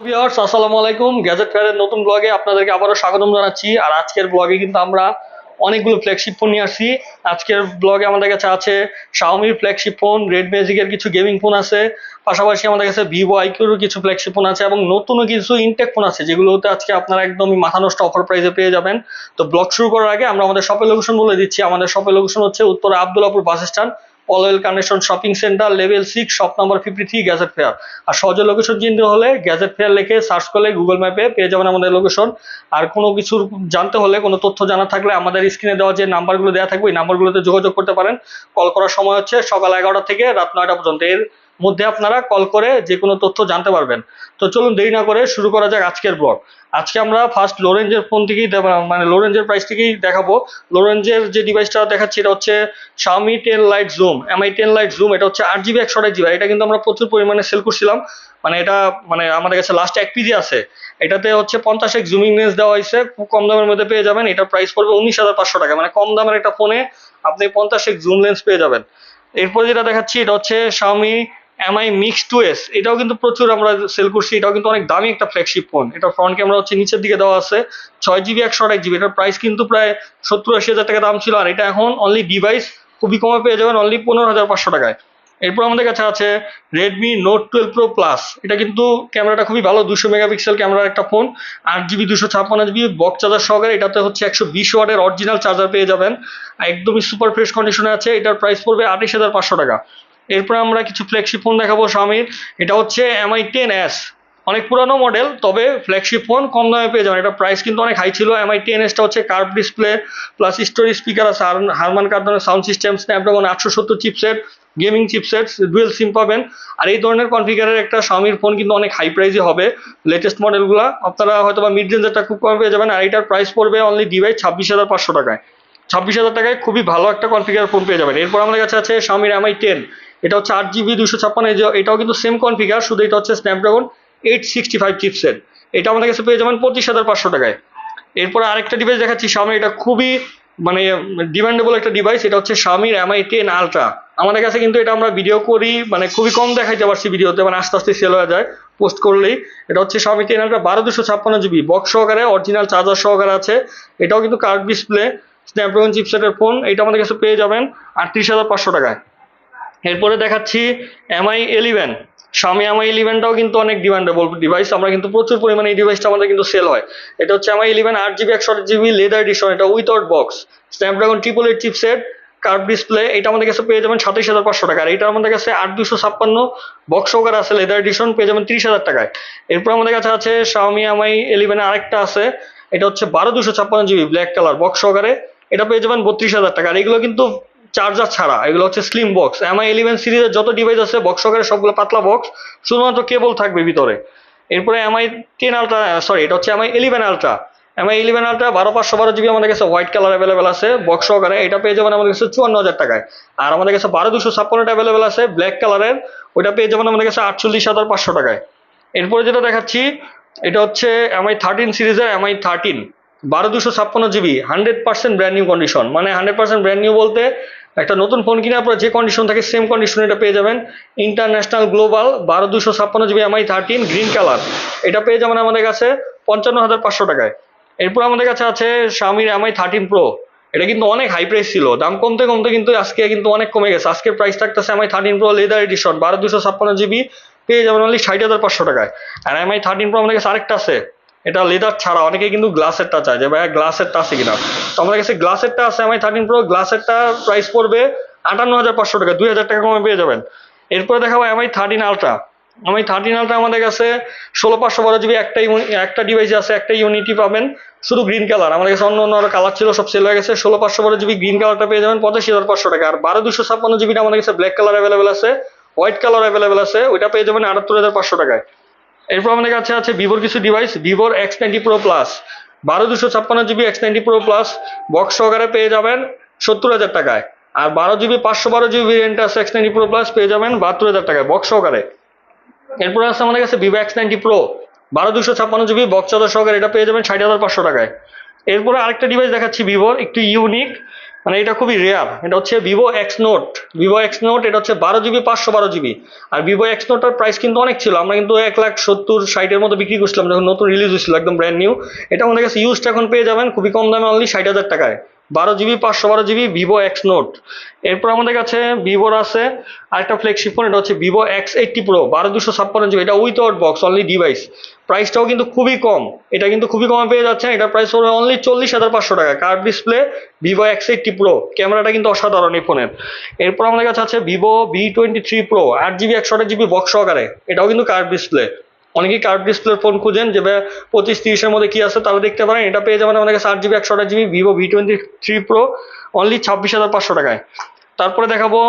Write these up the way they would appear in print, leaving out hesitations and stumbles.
Viewers আসসালামু আলাইকুম। Gadget ফেয়ারের নতুন ব্লগে আপনাদেরকে আবারও স্বাগতম জানাচ্ছি। আর আজকের ব্লগে কিন্তু আমরা অনেকগুলো ফ্ল্যাগশিপ ফোন নিয়ে আসছি। আজকের ব্লগে আমাদের কাছে আছে শাওমির ফ্ল্যাগশিপ ফোন, রেড ম্যাজিকের কিছু গেমিং ফোন আছে, পাশাপাশি আমাদের কাছে ভিভো আইকিউর কিছু ফ্ল্যাগশিপ ফোন আছে এবং নতুনও কিছু ইনটেক ফোন আছে যেগুলোতে আজকে আপনারা একদমই মাথা নষ্ট অফার প্রাইসে পেয়ে যাবেন। তো ব্লগ শুরু করার আগে আমরা আমাদের শপের লোকেশন বলে দিচ্ছি। আমাদের শপের লোকেশন হচ্ছে Uttara Abdullahpur bus stand, Allwell connection shopping centre, level 6, shop number 53, gadget fair. আর সহজে লোকেশন চিনতে হলে গ্যাজেট ফেয়ার লিখে সার্চ করলে গুগল ম্যাপে পেয়ে যাবেন আমাদের লোকেশন। আর কোনো কিছু জানতে হলে, কোনো তথ্য জানা থাকলে আমাদের স্ক্রিনে দেওয়া যে নাম্বারগুলো দেওয়া থাকবে ওই নাম্বারগুলোতে যোগাযোগ করতে পারেন। কল করার সময় হচ্ছে সকাল 11টা থেকে রাত 9টা পর্যন্ত। এর মধ্যে আপনারা কল করে যে কোনো তথ্য জানতে পারবেন। তো চলুন দেরি না করে শুরু করা যাক আজকের ব্লগ। আজকে আমরা ফার্স্ট লো রেঞ্জের ফোন থেকেই মানে লো রেঞ্জের প্রাইস থেকেই দেখাবো। লো রেঞ্জের যে ডিভাইসটা দেখাচ্ছি এটা হচ্ছে Xiaomi 10 Lite Zoom, Mi 10 Lite Zoom। এটা হচ্ছে 8GB 128GB। এটা কিন্তু আমরা প্রচুর পরিমাণে সেল করছিলাম। মানে এটা আমাদের কাছে লাস্ট 1 পিজি আছে। এটাতে হচ্ছে 50x জুমিং লেন্স দেওয়া হয়েছে, খুব কম দামের মধ্যে পেয়ে যাবেন। এটার প্রাইস পড়বে 19,500 টাকা। মানে কম দামের একটা ফোনে আপনি 50x জুম লেন্স পেয়ে যাবেন। এরপর যেটা দেখাচ্ছি এটা হচ্ছে Xiaomi Mi Mix 2S। এটাও কিন্তু প্রচুর আমরা সেল করছি। এটাও কিন্তু অনেক দামি একটা ফ্ল্যাগশিপ ফোন। এটার ফ্রন্ট ক্যামেরা হচ্ছে নিচের দিকে দেওয়া আছে, 6GB 128GB। এটার প্রাইস কিন্তু প্রায় 70-80 হাজার টাকা দাম ছিল, আর এটা এখন অনলি ডিভাইস খুবই কমে পেয়ে যাবেন, অনলি 15,500 টাকায়। এরপর আমাদের কাছে আছে Redmi Note 12 Pro Plus। এটা কিন্তু ক্যামেরাটা খুবই ভালো, 200 মেগাপিক্সেল ক্যামেরার একটা phone, 8GB 256GB box charger সহকারে। এটাতে হচ্ছে 120 ওয়াটের অরিজিনাল চার্জার পেয়ে যাবেন, একদমই সুপার ফ্রেশ কন্ডিশনে আছে। এটার প্রাইস পড়বে 28,500 টাকা। এরপর আমরা কিছু ফ্ল্যাগশিপ ফোন দেখাবো Xiaomi। এটা হচ্ছে Mi 10s, অনেক পুরানো মডেল, তবে ফ্ল্যাগশিপ ফোন কম দামে পেয়ে যাবেন। এটা প্রাইস কিন্তু অনেক হাই ছিল। Mi 10s টা হচ্ছে curve display plus stereo speaker আছে, হারমান কার্ডনের sound system, Snapdragon 870 chipset, gaming chipset, dual SIM পাবেন। আর এই ধরনের কনফিগারের একটা Xiaomiর ফোন কিন্তু অনেক হাই প্রাইসে হবে। লেটেস্ট মডেলগুলো আপনারা হয়তো বা মিড রেঞ্জেরটা খুব কমে পেয়ে যাবেন। আর এটার প্রাইস পড়বে অনলি ডিভাইস 26,500 টাকায়। 26,000 টাকায় খুবই ভালো একটা কনফিগার ফোন পেয়ে যাবেন। এরপর আমাদের কাছে আছে Xiaomi Mi 10। এটা হচ্ছে 8GB 256, এটাও কিন্তু সেম কনফিগার, শুধু এটা হচ্ছে স্ন্যাপড্রাগন 865 চিপসেট। এটা আমাদের কাছে পেয়ে যাবেন 25,500 টাকায়। এরপর আরেকটা ডিভাইস দেখাচ্ছি Xiaomi। এটা খুবই মানে ডিমান্ডেবল একটা ডিভাইস। এটা হচ্ছে Xiaomi Mi 10 Ultra। আমাদের কাছে কিন্তু এটা আমরা ভিডিও করি, মানে খুবই কম দেখাইতে পারছি ভিডিওতে, মানে আস্তে আস্তে সেল হয়ে যায় পোস্ট করলেই। এটা হচ্ছে Xiaomi 10 Ultra 12/256GB বক্স সহকারে, অরিজিনাল চার্জার সহকারে আছে। এটাও কিন্তু কার্ভ ডিসপ্লে, স্ন্যাপড্রাগন চিপসেটের ফোন। এটা আমাদের কাছে পেয়ে যাবেন 38,500 টাকায়। এরপরে দেখাচ্ছি Mi 11। Xiaomi Mi 11টাও কিন্তু অনেক ডিমান্ডেবল ডিভাইস। আমরা কিন্তু প্রচুর পরিমাণে এই ডিভাইসটা আমাদের কিন্তু সেল হয়। এটা হচ্ছে Mi 11 8GB 128GB leather edition. এটা without box, Snapdragon 888 chipset, curve display. এটা আমাদের কাছে পেয়ে যাবেন 27,500 টাকা। আর এটা আমাদের কাছে 8256 বক্স সহকারে আছে, লেদার এডিশন, পেয়ে যাবেন 30,000 টাকায়। এরপর আমাদের কাছে আছে Xiaomi Mi 11 আরেকটা আছে, এটা হচ্ছে 12/256GB ব্ল্যাক কালার বক্স সহকারে। এটা পেয়ে যাবেন 32,000 টাকা। আর এগুলো কিন্তু চার্জার ছাড়া, এগুলো হচ্ছে স্লিম বক্স। Mi 11 সিরিজের যত ডিভাইস আছে বক্স সহকারে সবগুলো পাতলা বক্স, শুধুমাত্র কেবল থাকবে ভিতরে। এরপরে Mi 10 আলট্রা, সরি এটা হচ্ছে Mi 11 ultra. Mi 11 ultra 12/512GB আমাদের কাছে হোয়াইট কালার অ্যাভেলেবেল আছে বক্স সহকারে। এটা পেয়ে যাবেন আমাদের কাছে 54,000 টাকায়। আর আমাদের কাছে 12/256 অ্যাভেলেবেল আছে ব্ল্যাক কালারের, ওইটা পেয়ে যাবেন আমাদের কাছে 48,500 টাকায়। এরপরে যেটা দেখাচ্ছি এটা হচ্ছে Mi 13 সিরিজের Mi 13 12/256GB 100% brand new condition. মানে 100% ব্র্যান্ড নিউ বলতে একটা নতুন ফোন কিনে আপনার যে কন্ডিশন থাকে সেম কন্ডিশনে এটা পেয়ে যাবেন। International global 12/256GB Mi 13 green colour. এটা পেয়ে যাবেন আমাদের কাছে 55,500 টাকায়। এরপর আমাদের কাছে আছে Xiaomi Mi 13 Pro। এটা কিন্তু অনেক হাই প্রাইস ছিল, দাম কমতে কমতে কিন্তু আজকে কিন্তু অনেক কমে গেছে। আজকের প্রাইস থাকতেছে Mi 13 Pro leather addition 12/256GB পেয়ে যাবেন অনলি 60,500 টাকায়। আর Mi 13 Pro আমাদের কাছে আরেকটা আছে, এটা লেদার ছাড়া। অনেকে কিন্তু গ্লাসেরটা চায় যে ভাইয়া গ্লাসেরটা আছে কিনা, তো আমাদের কাছে গ্লাসেরটা আছে Mi 13 Pro। গ্লাসেরটা প্রাইস পড়বে 58,500 টাকা, 2,000 টাকা কমে পেয়ে যাবেন। এরপরে দেখাবো Mi 13 Ultra। Mi 13 Ultra আমাদের কাছে 16/512GB একটা ডিভাইস আছে, একটা ইউনিটি পাবেন, শুধু গ্রিন কালার। আমাদের কাছে অন্য অন্য কালার ছিল, সব সেল হয়ে গেছে। 16/512GB গ্রিন কালারটা পেয়ে যাবেন 85,500 টাকা। আর 12/256GB আমাদের কাছে ব্ল্যাক কালার অ্যাভেলেবেল আছে, হোয়াইট কালার অ্যাভেলেবেল আছে, ওইটা পেয়ে যাবেন 78,500 টাকায়। এরপর আমাদের কাছে আছে ভিভোর কিছু ডিভাইস, ভিভোর X90 Pro Plus 12/256GB X90 Pro Plus box সহকারে পেয়ে যাবেন 70,000 টাকায়। আর 12GB 512GB ভেরিয়েন্ট আছে X90 Pro Plus পেয়ে যাবেন 72,000 টাকায় বক্স সহকারে। এরপর আছে আমাদের কাছে Vivo X90 Pro 12/256GB box charger সহকারে, এটা পেয়ে যাবেন 60,500 টাকায়। এরপরে আরেকটা ডিভাইস দেখাচ্ছি ভিভোর, একটু ইউনিক, মানে এটা খুবই রেয়ার। এটা হচ্ছে ভিভো এক্স নোট, এটা হচ্ছে 12 জিবি 512 জিবি। আর ভিভো এক্স নোটের প্রাইস কিন্তু অনেক ছিল, আমরা কিন্তু 1,70,60 মতো বিক্রি করছিলাম যখন নতুন রিলিজ হয়েছিল, একদম ব্র্যান্ড নিউ। এটা আমাদের কাছে ইউজড এখন পেয়ে যাবেন খুবই কম দামে, অনলি 60,000 টাকায়। 12 GB 512 GB Vivo x note. এরপর আমাদের কাছে ভিভোর আছে আরেকটা ফ্ল্যাগশিপ ফোন, এটা হচ্ছে ভিভো X80 Pro 12 256 জিবি, এটা উইথাউট বক্স অনলি ডিভাইস। প্রাইসটাও কিন্তু খুবই কম, এটা কিন্তু খুবই কমে পেয়ে যাচ্ছেন। এটার প্রাইস হবে অনলি 40,500 টাকা। Curve display, Vivo X80 Pro, ক্যামেরাটা কিন্তু অসাধারণ এই ফোনের। এরপর আমাদের কাছে আছে Vivo V23 Pro 8 GB 128 GB box সহকারে, এটাও কিন্তু কার্ভ ডিসপ্লে। অনেকেই কার্ভ ডিসপ্লের ফোন খুঁজেন যে 25-30-এর মধ্যে কি আছে, তাহলে দেখতে পারেন। এটা পেয়ে যাবেন আমাদের কাছে 8 GB 128 GB Vivo V23 Pro only 26,500 টাকায়। তারপরে দেখাবো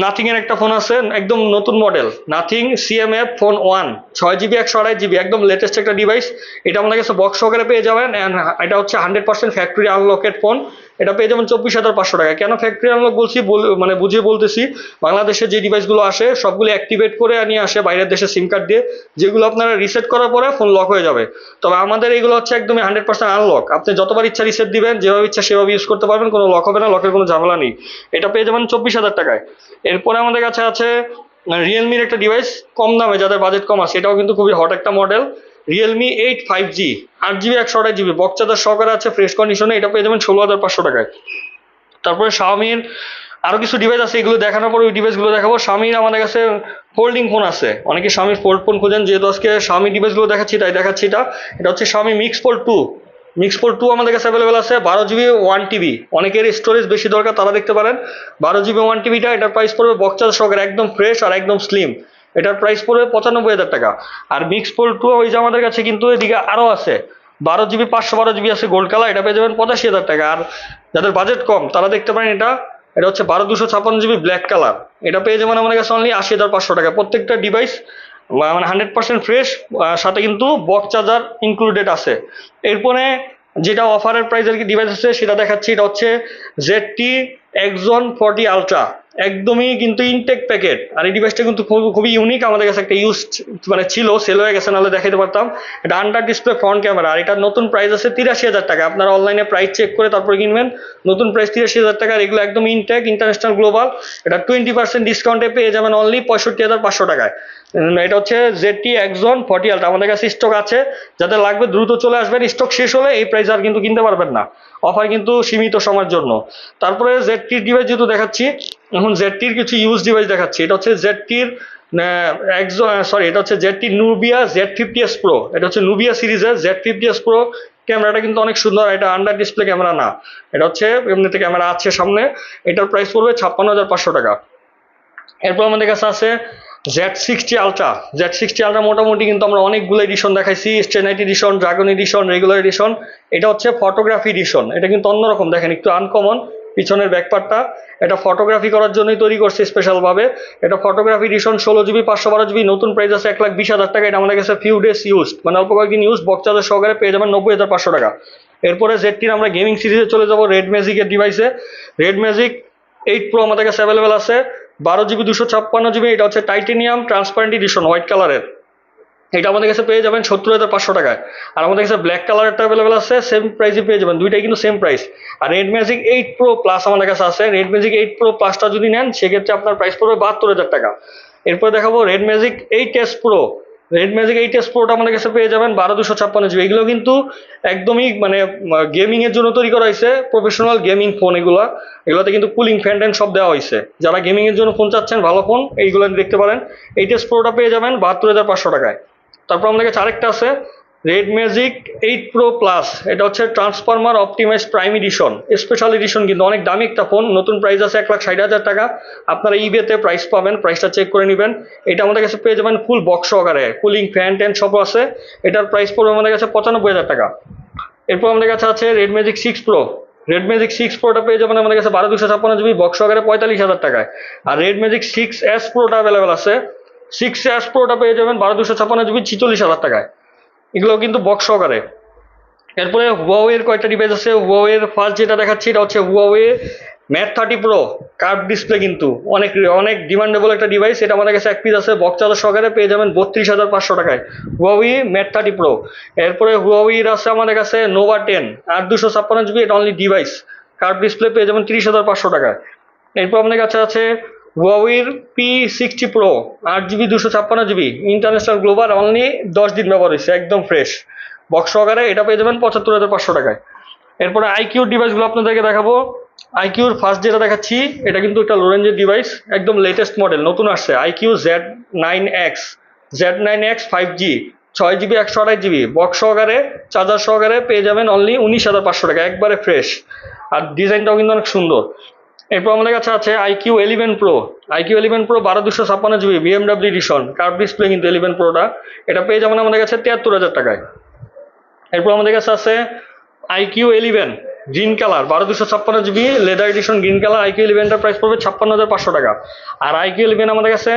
নাথিং এর একটা ফোন আছে, একদম নতুন model, nothing CMF phone 1, 6 GB 128 GB, একদম লেটেস্ট একটা ডিভাইস। এটা আমাদের কাছে বক্স সহকারে পেয়ে যাবেন। অ্যান্ড এটা হচ্ছে 100% ফ্যাক্টরি আনলকেড ফোন। এটা পেয়ে যাবেন 24,500 টাকা। কেন ফ্যাক্টরি আনলক বলছি, মানে বুঝিয়ে বলতেছি, বাংলাদেশে যে ডিভাইসগুলো আসে সবগুলো অ্যাক্টিভেট করে নিয়ে আসে বাইরের দেশে সিম কার্ড দিয়ে, যেগুলো আপনারা রিসেট করার পরে ফোন লক হয়ে যাবে। তবে আমাদের এগুলো হচ্ছে একদমই 100% আনলক, আপনি যতবার ইচ্ছা রিসেট দিবেন, যেভাবে ইচ্ছা সেভাবে ইউজ করতে পারবেন, কোনো লক হবে না, লকের কোনো ঝামেলা নেই। এটা পেয়ে যাবেন 24,000 টাকায়। এরপরে আমাদের কাছে আছে রিয়েলমির একটা ডিভাইস, কম দামে, যাদের বাজেট কম আছে, এটাও কিন্তু খুবই হট একটা model, Realme 8 5G 8 GB 128 GB box charger সহকারে আছে, ফ্রেশ কন্ডিশনে। এটা পেয়ে যাবেন 16,500 টাকায়। তারপরে শাওমির আরো কিছু ডিভাইস আছে, এগুলো দেখানোর পর ওই ডিভাইসগুলো দেখাবো। শাওমির আমাদের কাছে ফোল্ডিং ফোন আছে, অনেকে শাওমির ফোল্ড ফোন খোঁজেন, যেহেতু আজকে শাওমি ডিভাইসগুলো দেখাচ্ছি তাই দেখাচ্ছি। এটা হচ্ছে শাওমি মিক্স ফোল্ড 2 আমাদের কাছে অ্যাভেলেবেল আছে, 12 জিবি 1 TB। অনেকের স্টোরেজ বেশি দরকার, তারা দেখতে পারেন 12 জিবি 1 TBটা। এটার প্রাইস পড়বে বক্স চার্জার সহকারে, একদম ফ্রেশ আর একদম স্লিম। এটার প্রাইস পড়বে 95,000 টাকা। আর মিক্স ফোল্ড 2 ওই যে আমাদের কাছে কিন্তু এদিকে আরো আছে, 12 জিবি 512 জিবি আছে গোল্ড কালার, এটা পেয়ে যাবেন 85,000 টাকা। আর যাদের বাজেট কম তারা দেখতে পারেন এটা, এটা হচ্ছে 12 256 জিবি ব্ল্যাক কালার, এটা পেয়ে যাবেন আমাদের কাছে অনলি 80,500 টাকা। প্রত্যেকটা ডিভাইস মানে 100% ফ্রেশ, সাথে কিন্তু বক্স চার্জার ইনক্লুডেড আছে। এরপরে যেটা অফারের প্রাইসের কি ডিভাইস আছে সেটা দেখাচ্ছি। এটা হচ্ছে ZT Exon 40 Ultra, একদমই কিন্তু ইনটেক প্যাকেট। আর এই ডিভাইসটা কিন্তু খুবই ইউনিক, আমাদের কাছে একটা ইউজ মানে ছিল, সেল হয়ে গেছে, নাহলে দেখাতে পারতাম। এটা আন্ডার ডিসপ্লে ফ্রন্ট ক্যামেরা, আর এটার নতুন প্রাইস আছে 83,000 টাকা। আপনারা অনলাইনে প্রাইস চেক করে তারপরে কিনবেন। নতুন প্রাইস 83,000 টাকা। আর এগুলো একদম ইনটেক, ইন্টারন্যাশনাল গ্লোবাল। এটা 20% ডিসকাউন্টে পেয়ে যাবেন অনলি 65,500 টাকায়। এটা হচ্ছে ZT Exon 40 Ultra, আমাদের কাছে স্টক আছে, যাদের লাগবে দ্রুত চলে আসবেন। স্টক শেষ হলে এই প্রাইস আর কিন্তু কিনতে পারবেন না, অফার কিন্তু সীমিত সময়ের জন্য। তারপরে ZT-র ডিভাইস যেহেতু দেখাচ্ছি, এখন ZT-র কিছু ইউজ ডিভাইস দেখাচ্ছি। এটা হচ্ছে ZT-র এটা হচ্ছে ZT Nubia Z50s Pro। এটা হচ্ছে Nubia সিরিজের Z50s Pro। ক্যামেরাটা কিন্তু অনেক সুন্দর, এটা আন্ডার ডিসপ্লে ক্যামেরা না, এটা হচ্ছে এমনিতে ক্যামেরা আছে সামনে। এটার প্রাইস পড়বে 56,500 টাকা। এরপর আমাদের কাছে আছে Z60 Ultra মোটামুটি কিন্তু আমরা অনেকগুলো এডিশন দেখাইছি, স্টেনাইট edition, dragon edition, regular edition. এটা হচ্ছে ফটোগ্রাফি এডিশন, এটা কিন্তু অন্যরকম, দেখেন একটু আনকমন পিছনের ব্যাকপার্টটা, এটা ফটোগ্রাফি করার জন্যই তৈরি করছে স্পেশাল ভাবে। এটা ফটোগ্রাফি এডিশন 16 জিবি 512 জিবি, নতুন প্রাইস আছে 1,20,000 টাকা। এটা আমাদের কাছে ফিউ ডেজ ইউজ, মানে অল্প কয়েকদিন ইউজ, বক্স চার্জার সহকারে পেয়ে যাবেন 90,500 টাকা। এরপরে ZT-র আমরা গেমিং সিরিজে চলে যাবো, রেড ম্যাজিকের ডিভাইসে। রেড ম্যাজিক 8 Pro আমাদের কাছে অ্যাভেলেবেল আছে, 12 জিবি 256 জিবি। এটা হচ্ছে টাইটেনিয়াম ট্রান্সপারেন্ট এডিশন, হোয়াইট কালারের। এটা আমাদের কাছে পেয়ে যাবেন 70,500 টাকায়। আর আমাদের কাছে ব্ল্যাক কালারটা অ্যাভেলেবেল আছে, সেম প্রাইসে পেয়ে যাবেন, দুইটাই কিন্তু সেম প্রাইস। আর রেড ম্যাজিক 8 Pro প্লাস আমাদের কাছে আছে, রেড ম্যাজিক 8 Pro প্লাসটা যদি নেন সেক্ষেত্রে আপনার প্রাইস পড়বে 72,000 টাকা। এরপর দেখাবো red magic 8s Pro। Red magic 8s Proটা আমাদের কাছে পেয়ে যাবেন 12 256 জিবি। এগুলো কিন্তু একদমই মানে গেমিং এর জন্য তৈরি করা হয়েছে, প্রফেশনাল গেমিং ফোন এগুলা। এগুলোতে কিন্তু কুলিং ফ্যান ট্যান সব দেওয়া হয়েছে। যারা গেমিং এর জন্য ফোন চাচ্ছেন ভালো ফোন, এইগুলো দেখতে পারেন। 8s Proটা পেয়ে যাবেন 72,500 টাকায়। তারপর আমাদের কাছে আরেকটা আছে রেড ম্যাজিক 8 Pro প্লাস, এটা হচ্ছে transformer optimize prime edition, special edition, কিন্তু অনেক দামি একটা ফোন। নতুন প্রাইস আছে 1,60,000 টাকা। আপনারা ইবেতে প্রাইস পাবেন, প্রাইসটা চেক করে নেবেন। এটা আমাদের কাছে পেয়ে যাবেন ফুল বক্স সহকারে, কুলিং ফ্যান ট্যান সব আছে। এটার প্রাইস পড়বে আমাদের কাছে 95,000 টাকা। এরপর আমাদের কাছে আছে red magic 6 Pro। Red magic 6 Proটা পেয়ে যাবেন আমাদের কাছে 12 256 জিবি বক্স সহকারে 45,000 টাকায়। আর রেড ম্যাজিক 6s Proটা অ্যাভেলেবেল আছে, 6s Proটা পেয়ে যাবেন 12 256 জিবি 46,000 টাকায়। এগুলো কিন্তু বক্স সহকারে। এরপরে হুয়াওয়ের কয়েকটা ডিভাইস আছে। হুয়াওয়ের ফার্স্ট যেটা দেখাচ্ছি এটা হচ্ছে Huawei mate 30 Pro, curve display, কিন্তু অনেক অনেক ডিমান্ডেবল একটা ডিভাইস। এটা আমাদের কাছে এক পিস আছে, বক্স চার্জার সহকারে পেয়ে যাবেন 32,500 টাকায়, হুয়াওয়ে ম্যাট 30 Pro। এরপরে হুয়াওয়ের আছে আমাদের কাছে নোভা 10 8 256 জিবি, এটা অনলি ডিভাইস। কার্ভ ডিসপ্লে পেয়ে যাবেন 30,500 টাকায়। এরপর আমাদের কাছে আছে Huawei P60 Pro 8GB 256GB international global, only 10 দিন ব্যবহার হয়েছে, একদম ফ্রেশ বক্স সহকারে, এটা পেয়ে যাবেন 75,500 টাকায়। এরপরে আইকিউর ডিভাইসগুলো আপনাদেরকে দেখাবো। আইকিউর ফার্স্ট যেটা দেখাচ্ছি এটা কিন্তু একটা লো রেঞ্জের ডিভাইস, একদম লেটেস্ট মডেল, নতুন আসছে IQ Z9X 5G 6GB 128GB box সহকারে চার্জার সহকারে পেয়ে যাবেন অনলি 19,500 টাকা, একবারে ফ্রেশ, আর ডিজাইনটাও কিন্তু অনেক সুন্দর। এরপর আমাদের কাছে আছে iQOO 11 Pro 12,256GB BMW edition, curve display কিন্তু 11 Proটা, এটা পেয়ে যাবেন আমাদের কাছে 73,000 টাকায়। এরপর আমাদের কাছে আছে iQOO 11 green colour 12,256GB leather edition green colour, iQOO 11টার প্রাইস পড়বে 56,500 টাকা। আর আইকিউ 11 আমাদের কাছে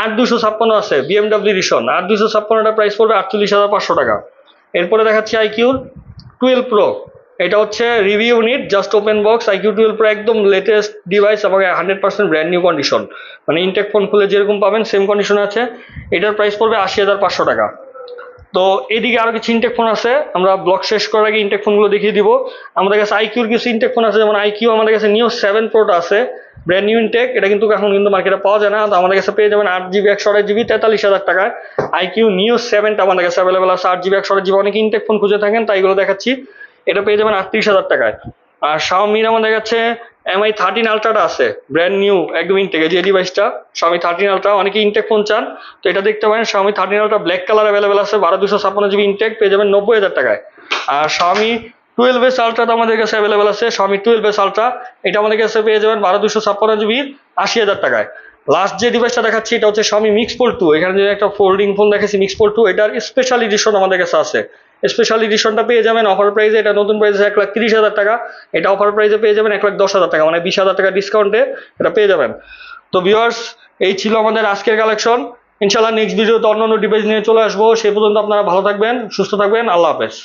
8,256 আছে BMW এডিশন, 8,256টার প্রাইস পড়বে 48,500 টাকা। এরপরে দেখাচ্ছি আইকিউ 12 Pro, এটা হচ্ছে review unit, just open box, iQOO 12 Pro একদম লেটেস্ট ডিভাইস এবং 100% ব্র্যান্ড নিউ কন্ডিশন, মানে ইনটেক ফোন খুলে যেরকম পাবেন সেম কন্ডিশনে আছে, এটার প্রাইস পড়বে 80,500 টাকা। তো এদিকে আরো কিছু ইনটেক ফোন আছে, আমরা ব্লগ শেষ করার আগে ইনটেক ফোনগুলো দেখিয়ে দিব। আমাদের কাছে আইকিউর কিছু ইনটেক ফোন আছে, যেমন আইকিউ আমাদের কাছে নিউ 7 Proটা আছে, ব্র্যান্ড নিউ ইনটেক, এটা কিন্তু এখন কিন্তু মার্কেটে পাওয়া যায় না, তো আমাদের কাছে পেয়ে যাবেন 8GB 128GB 43,000 টাকায়। আইকিউ নিউ 7টা আমাদের কাছে অ্যাভেলেবেল আছে 8GB 128GB, অনেকে ইনটেক ফোন খুঁজে থাকেন তাই এগুলো দেখাচ্ছি, এটা পেয়ে যাবেন 38,000 টাকায়। আর শাওমির আমাদের কাছে MI 13 আলট্রাটা আছে, ব্র্যান্ড নিউ একদম ইনটেক, যে ডিভাইসটা Xiaomi 13 আলট্রা, অনেকে ইনটেক ফোন চান তো এটা দেখতে পারেন, Xiaomi 13 ultra black colour available আছে 12,256GB ইনটেক, পেয়ে যাবেন 90,000 টাকায়। আর Xiaomi 12S আলট্রাটা আমাদের কাছে অ্যাভেলেবেল আছে, Xiaomi 12S আলট্রা, এটা আমাদের কাছে পেয়ে যাবেন 12,256GB 80,000 টাকায়। লাস্ট যে ডিভাইসটা দেখাচ্ছি এটা হচ্ছে Xiaomi Mix Fold 2, এখানে যে একটা ফোল্ডিং ফোন দেখেছি Mix Fold 2, এটার স্পেশাল এডিশন আমাদের কাছে আছে, স্পেশাল এডিশনটা পেয়ে যাবেন অফার প্রাইসে, এটা নতুন প্রাইসে 1,30,000 টাকা, এটা অফার প্রাইসে পেয়ে যাবেন 1,10,000 টাকা, মানে 20,000 টাকা ডিসকাউন্টে এটা পেয়ে যাবেন। তো ভিউয়ার্স, এই ছিল আমাদের আজকের কালেকশন, ইনশাআল্লাহ নেক্সট ভিডিওতে অন্য ডিভাইস নিয়ে চলে আসবো, সে পর্যন্ত আপনারা ভালো থাকবেন, সুস্থ থাকবেন, আল্লাহ হাফেজ।